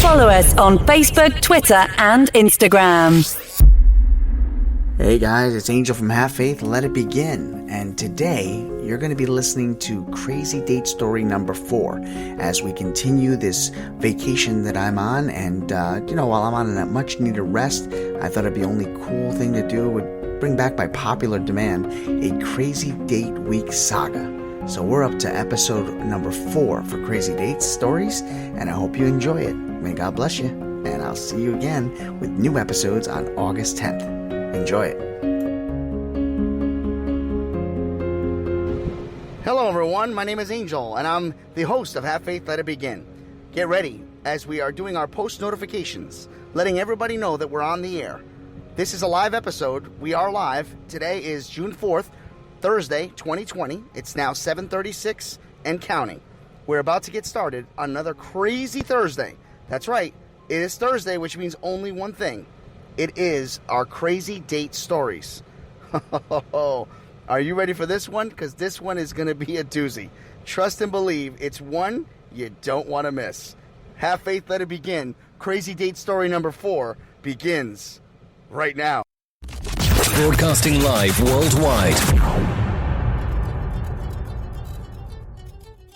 Follow us on Facebook, Twitter, and Instagram. Hey guys, it's Angel from Have Faith, Let It Begin. And today, you're going to be listening to Crazy Date Story number 4 as we continue this vacation that I'm on. And, while I'm on a much needed rest, I thought it'd be only cool thing to do would bring back by popular demand a Crazy Date Week saga. So we're up to episode number 4 for Crazy Date Stories, and I hope you enjoy it. May God bless you, and I'll see you again with new episodes on August 10th. Enjoy it. Hello everyone, my name is Angel, and I'm the host of Have Faith, Let It Begin. Get ready, as we are doing our post notifications, letting everybody know that we're on the air. This is a live episode. We are live. Today is June 4th, Thursday, 2020. It's now 7:36 and counting. We're about to get started on another crazy Thursday. That's right, it is Thursday, which means only one thing. It is our Crazy Date Stories. Are you ready for this one? Because this one is going to be a doozy. Trust and believe, it's one you don't want to miss. Have Faith, Let It Begin. Crazy Date Story number 4 begins right now. Broadcasting live worldwide.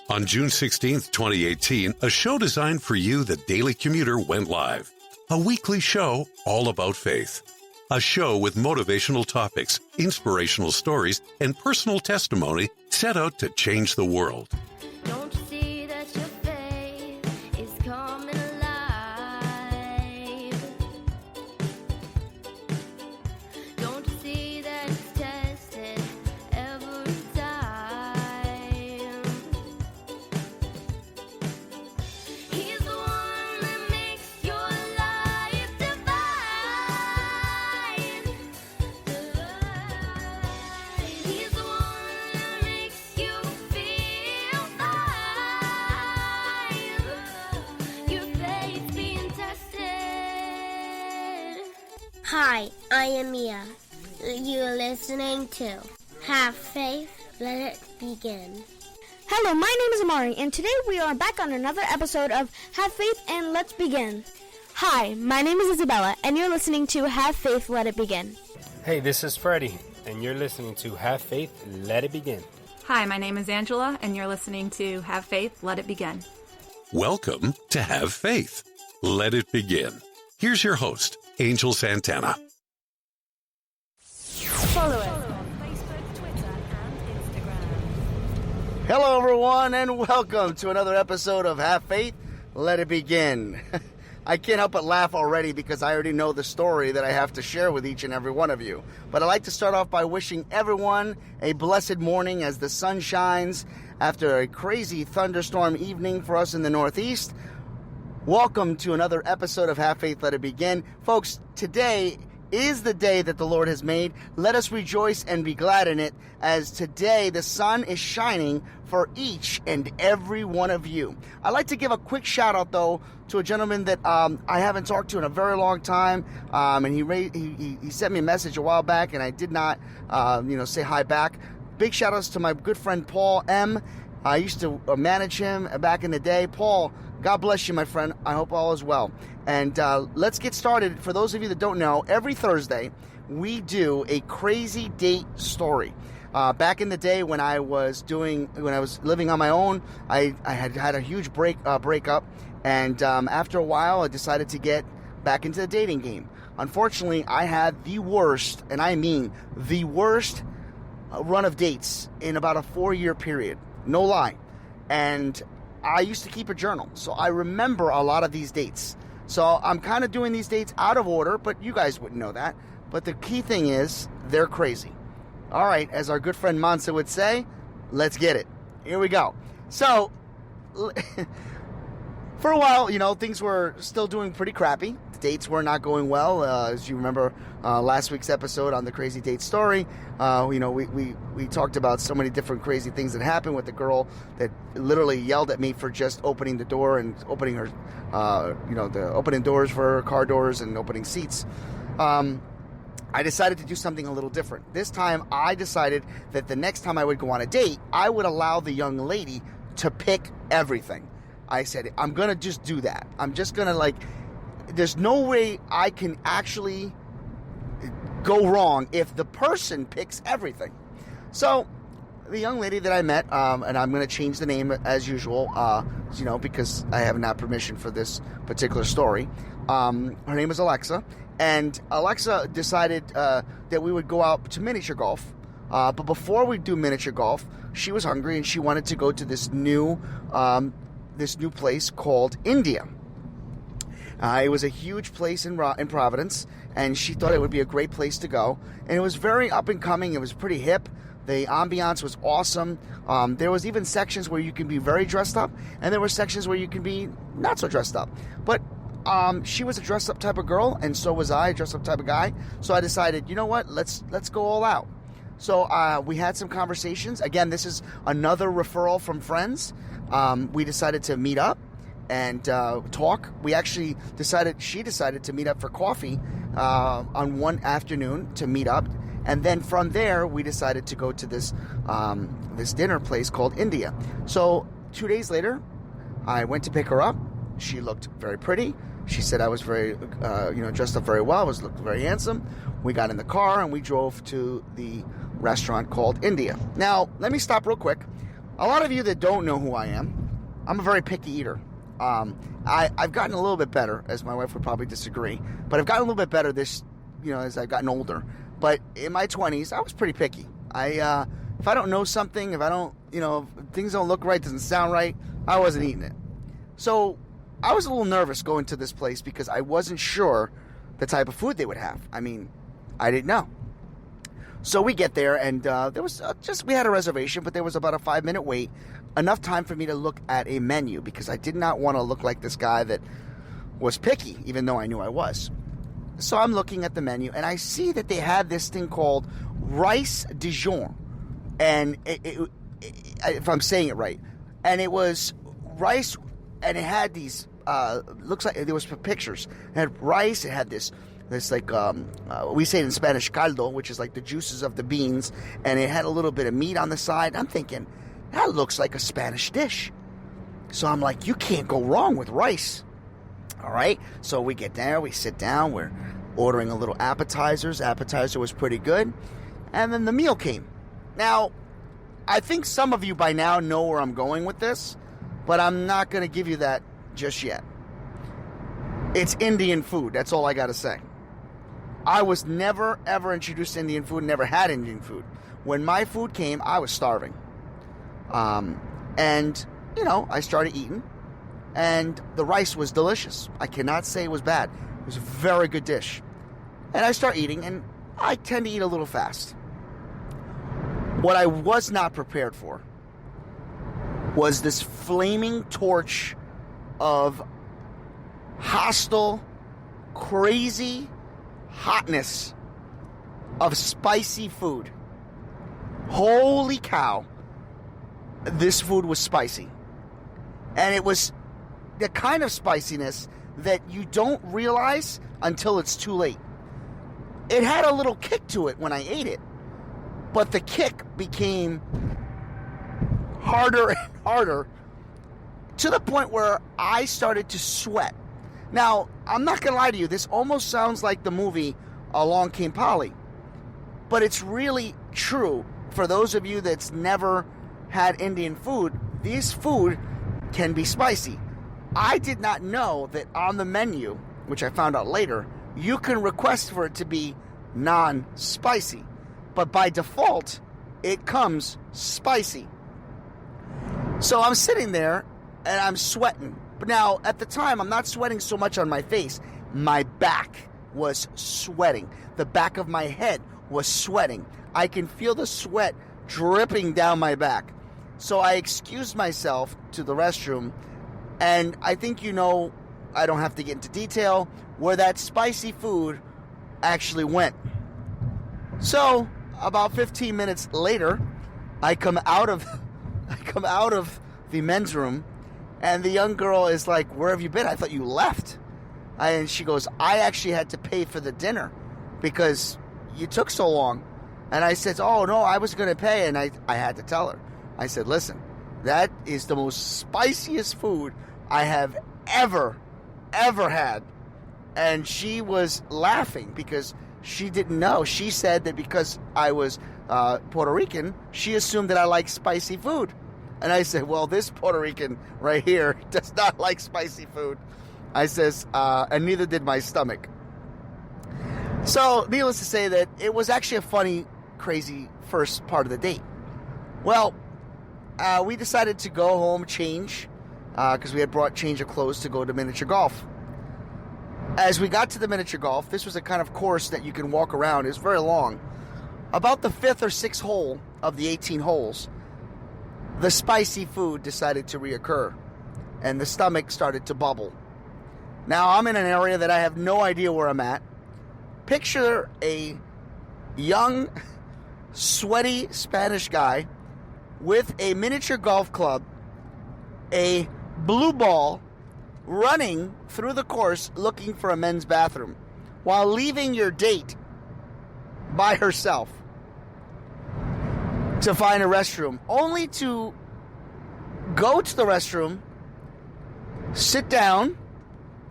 On June 16th, 2018, a show designed for you, the Daily Commuter, went live. A weekly show all about faith. A show with motivational topics, inspirational stories, and personal testimony set out to change the world. Don't you see that your faith is coming alive? Don't you see that it's tested every time? He's the one that makes your life divine. He's the one that makes you feel fine. Your faith being tested. Hi, I am Mia. You're listening to Have Faith, Let It Begin. Hello, my name is Amari, and today we are back on another episode of Have Faith and Let's Begin. Hi, my name is Isabella, and you're listening to Have Faith, Let It Begin. Hey, this is Freddie, and you're listening to Have Faith, Let It Begin. Hi, my name is Angela, and you're listening to Have Faith, Let It Begin. Welcome to Have Faith. Let it begin. Here's your host, Angel Santana. Follow us on Facebook, Twitter, and Instagram. Hello everyone, and welcome to another episode of Have Faith, Let It Begin. I can't help but laugh already because I already know the story that I have to share with each and every one of you. But I'd like to start off by wishing everyone a blessed morning as the sun shines after a crazy thunderstorm evening for us in the Northeast. Welcome to another episode of Have Faith, Let It Begin. Folks, today is the day that the Lord has made. Let us rejoice and be glad in it, as today the sun is shining for each and every one of you. I'd like to give a quick shout out, though, to a gentleman that I haven't talked to in a very long time, and he sent me a message a while back, and I did not, say hi back. Big shout outs to my good friend Paul M. I used to manage him back in the day. Paul, God bless you, my friend. I hope all is well. And let's get started. For those of you that don't know, every Thursday we do a crazy date story. Back in the day when I was living on my own, I had a huge breakup, and after a while, I decided to get back into the dating game. Unfortunately, I had the worst, and I mean the worst, run of dates in about a 4-year period. No lie. And I used to keep a journal, so I remember a lot of these dates. So I'm kind of doing these dates out of order, but you guys wouldn't know that. But the key thing is, they're crazy. All right, as our good friend Mansa would say, let's get it. Here we go. So, for a while, things were still doing pretty crappy. The dates were not going well. As you remember last week's episode on the Crazy Date Story, we talked about so many different crazy things that happened with the girl that literally yelled at me for just opening the door and opening her, the opening doors for her, car doors, and opening seats. I decided to do something a little different. This time, I decided that the next time I would go on a date, I would allow the young lady to pick everything. I said, I'm going to just do that. I'm just going to there's no way I can actually go wrong if the person picks everything. So the young lady that I met, and I'm going to change the name as usual, because I have not permission for this particular story. Her name is Alexa, and Alexa decided that we would go out to miniature golf. But before we do miniature golf, she was hungry and she wanted to go to this new place called India. It was a huge place in Providence, and she thought it would be a great place to go. And it was very up and coming. It was pretty hip. The ambiance was awesome. There was even sections where you can be very dressed up, and there were sections where you can be not so dressed up. But she was a dressed up type of girl, and so was I, a dressed up type of guy. So I decided, you know what, let's go all out. So we had some conversations. Again, this is another referral from friends. We decided to meet up and talk. She decided to meet up for coffee on one afternoon to meet up. And then from there, we decided to go to this dinner place called India. So 2 days later, I went to pick her up. She looked very pretty. She said I was very, dressed up very well. I looked very handsome. We got in the car and we drove to the restaurant called India. Now, let me stop real quick. A lot of you that don't know who I am, I'm a very picky eater. I've gotten a little bit better, as my wife would probably disagree, but I've gotten a little bit better as I've gotten older. But in my 20s, I was pretty picky. If I don't know something, if I don't, if things don't look right, doesn't sound right, I wasn't eating it. So I was a little nervous going to this place because I wasn't sure the type of food they would have. I mean, I didn't know. So we get there, and there was we had a reservation, but there was about a 5-minute wait, enough time for me to look at a menu because I did not want to look like this guy that was picky, even though I knew I was. So I'm looking at the menu, and I see that they had this thing called rice Dijon, and if I'm saying it right, and it was rice, and it had these, looks like there was pictures. It had rice, it had this we say it in Spanish, caldo, which is like the juices of the beans, and it had a little bit of meat on the side. I'm thinking, that looks like a Spanish dish. So I'm like, you can't go wrong with rice. All right, so we get there, we sit down, we're ordering a little appetizers. Appetizer was pretty good, and then the meal came. Now, I think some of you by now know where I'm going with this, but I'm not going to give you that just yet. It's Indian food, that's all I got to say. I was never, ever introduced to Indian food, never had Indian food. When my food came, I was starving. And, I started eating. And the rice was delicious. I cannot say it was bad. It was a very good dish. And I start eating, and I tend to eat a little fast. What I was not prepared for was this flaming torch of hostile, crazy hotness of spicy food. Holy cow. This food was spicy. And it was the kind of spiciness that you don't realize until it's too late. It had a little kick to it when I ate it, but the kick became harder and harder to the point where I started to sweat. Now, I'm not going to lie to you, this almost sounds like the movie Along Came Polly, but it's really true. For those of you that's never had Indian food, this food can be spicy. I did not know that on the menu, which I found out later, you can request for it to be non-spicy. But by default, it comes spicy. So I'm sitting there and I'm sweating. But now, at the time, I'm not sweating so much on my face. My back was sweating. The back of my head was sweating. I can feel the sweat dripping down my back. So I excused myself to the restroom, and I think I don't have to get into detail, where that spicy food actually went. So, about 15 minutes later, I come out of the men's room, and the young girl is like, "Where have you been? I thought you left." And she goes, "I actually had to pay for the dinner because you took so long." And I said, "Oh, no, I was going to pay." And I had to tell her. I said, "Listen, that is the most spiciest food I have ever had. And she was laughing because she didn't know. She said that because I was Puerto Rican, she assumed that I like spicy food. And I said, well, this Puerto Rican right here does not like spicy food. I says, and neither did my stomach. So, needless to say that it was actually a funny, crazy first part of the date. Well, we decided to go home, change, because we had brought change of clothes to go to miniature golf. As we got to the miniature golf, this was a kind of course that you can walk around. It was very long. About the 5th or 6th hole of the 18 holes, the spicy food decided to reoccur, and the stomach started to bubble. Now, I'm in an area that I have no idea where I'm at. Picture a young, sweaty Spanish guy with a miniature golf club, a blue ball, running through the course looking for a men's bathroom while leaving your date by herself to find a restroom, only to go to the restroom, sit down,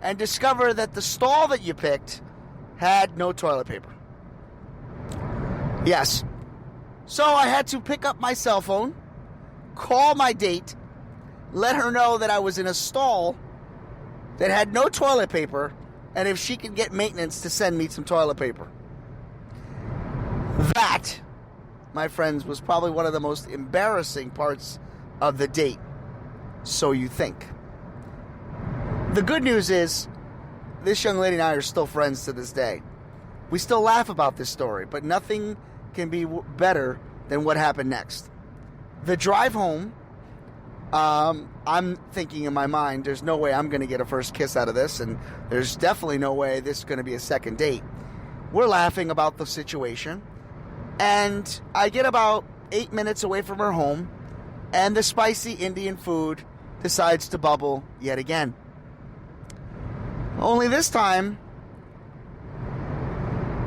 and discover that the stall that you picked had no toilet paper. Yes. So I had to pick up my cell phone, call my date, let her know that I was in a stall that had no toilet paper, and if she could get maintenance to send me some toilet paper. That, my friends, was probably one of the most embarrassing parts of the date. So you think. The good news is, this young lady and I are still friends to this day. We still laugh about this story, but nothing can be better than what happened next. The drive home, I'm thinking in my mind, there's no way I'm going to get a first kiss out of this, and there's definitely no way this is going to be a second date. We're laughing about the situation, and I get about 8 minutes away from her home, and the spicy Indian food decides to bubble yet again. Only this time,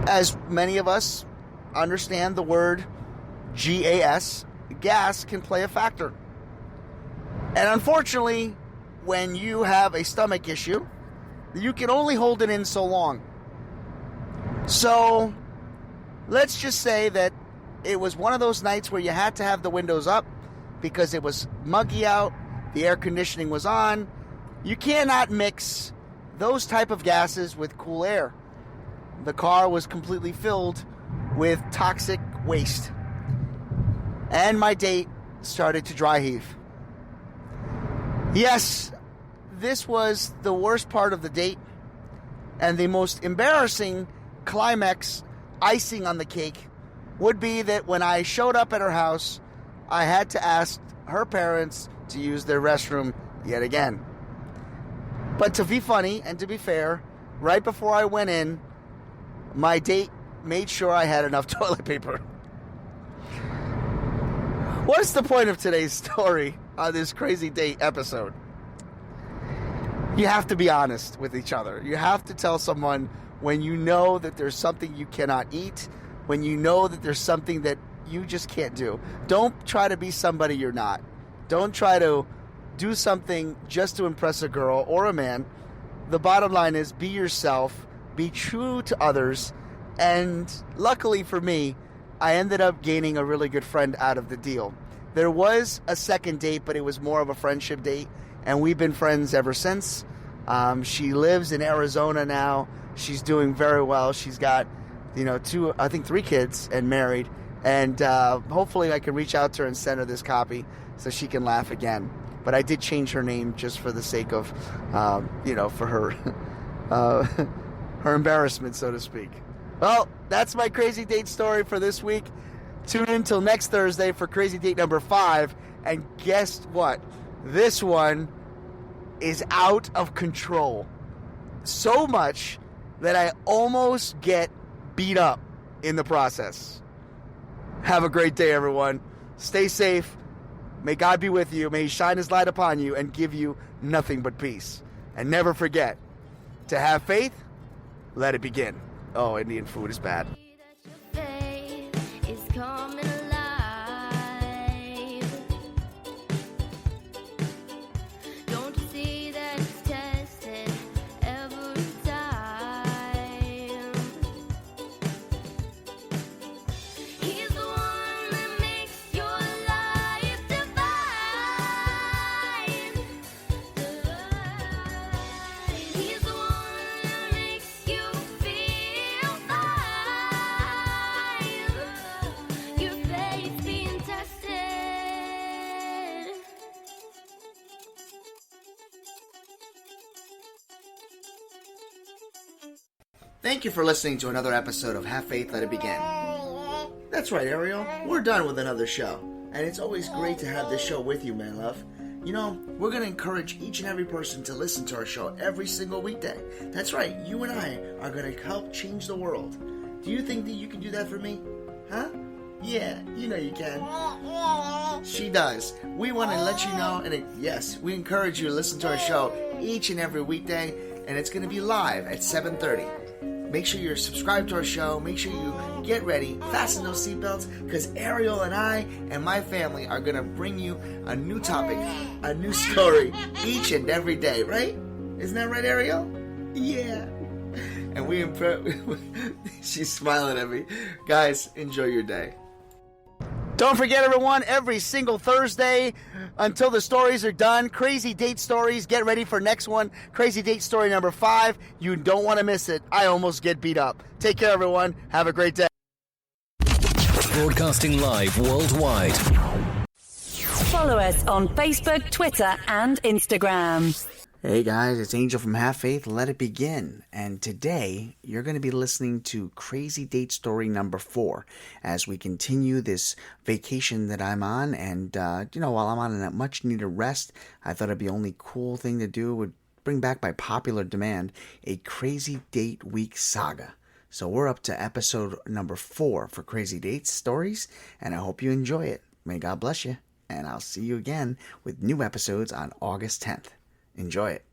as many of us understand the word gas, gas can play a factor. And unfortunately, when you have a stomach issue, you can only hold it in so long. So, let's just say that it was one of those nights where you had to have the windows up because it was muggy out, the air conditioning was on. You cannot mix those type of gases with cool air. The car was completely filled with toxic waste. And my date started to dry heave. Yes, this was the worst part of the date, and the most embarrassing climax, icing on the cake, would be that when I showed up at her house, I had to ask her parents to use their restroom yet again. But to be funny and to be fair, right before I went in, my date made sure I had enough toilet paper. What's the point of today's story on this crazy date episode? You have to be honest with each other. You have to tell someone when you know that there's something you cannot eat, when you know that there's something that you just can't do. Don't try to be somebody you're not. Don't try to do something just to impress a girl or a man. The bottom line is be yourself, be true to others, and luckily for me, I ended up gaining a really good friend out of the deal. There was a second date, but it was more of a friendship date, and we've been friends ever since. She lives in Arizona now. She's doing very well. She's got, 3 kids and married, and hopefully I can reach out to her and send her this copy so she can laugh again. But I did change her name just for the sake of, for her, her embarrassment, so to speak. Well, that's my crazy date story for this week. Tune in till next Thursday for crazy date number 5. And guess what? This one is out of control. So much that I almost get beat up in the process. Have a great day, everyone. Stay safe. May God be with you. May He shine His light upon you and give you nothing but peace. And never forget to have faith. Let it begin. Oh, Indian food is bad. Faith is coming alive. Don't you see that? Thank you for listening to another episode of Have Faith, Let It Begin. That's right, Ariel. We're done with another show. And it's always great to have this show with you, my love. You know, we're going to encourage each and every person to listen to our show every single weekday. That's right, you and I are going to help change the world. Do you think that you can do that for me? Huh? Yeah, you know you can. She does. We want to let you know, and yes, we encourage you to listen to our show each and every weekday, and it's going to be live at 7:30. Make sure you're subscribed to our show. Make sure you get ready, fasten those seatbelts, because Ariel and I and my family are going to bring you a new topic, a new story each and every day, right? Isn't that right, Ariel? Yeah. And she's smiling at me. Guys, enjoy your day. Don't forget, everyone, every single Thursday until the stories are done, Crazy Date Stories. Get ready for next one, Crazy Date Story number 5. You don't want to miss it. I almost get beat up. Take care, everyone. Have a great day. Broadcasting live worldwide. Follow us on Facebook, Twitter, and Instagram. Hey guys, it's Angel from Have Faith, Let It Begin. And today, you're going to be listening to Crazy Date Story number 4 as we continue this vacation that I'm on. And, while I'm on a much needed rest, I thought it'd be the only cool thing to do would bring back by popular demand a Crazy Date Week saga. So we're up to episode number 4 for Crazy Date Stories, and I hope you enjoy it. May God bless you, and I'll see you again with new episodes on August 10th. Enjoy it.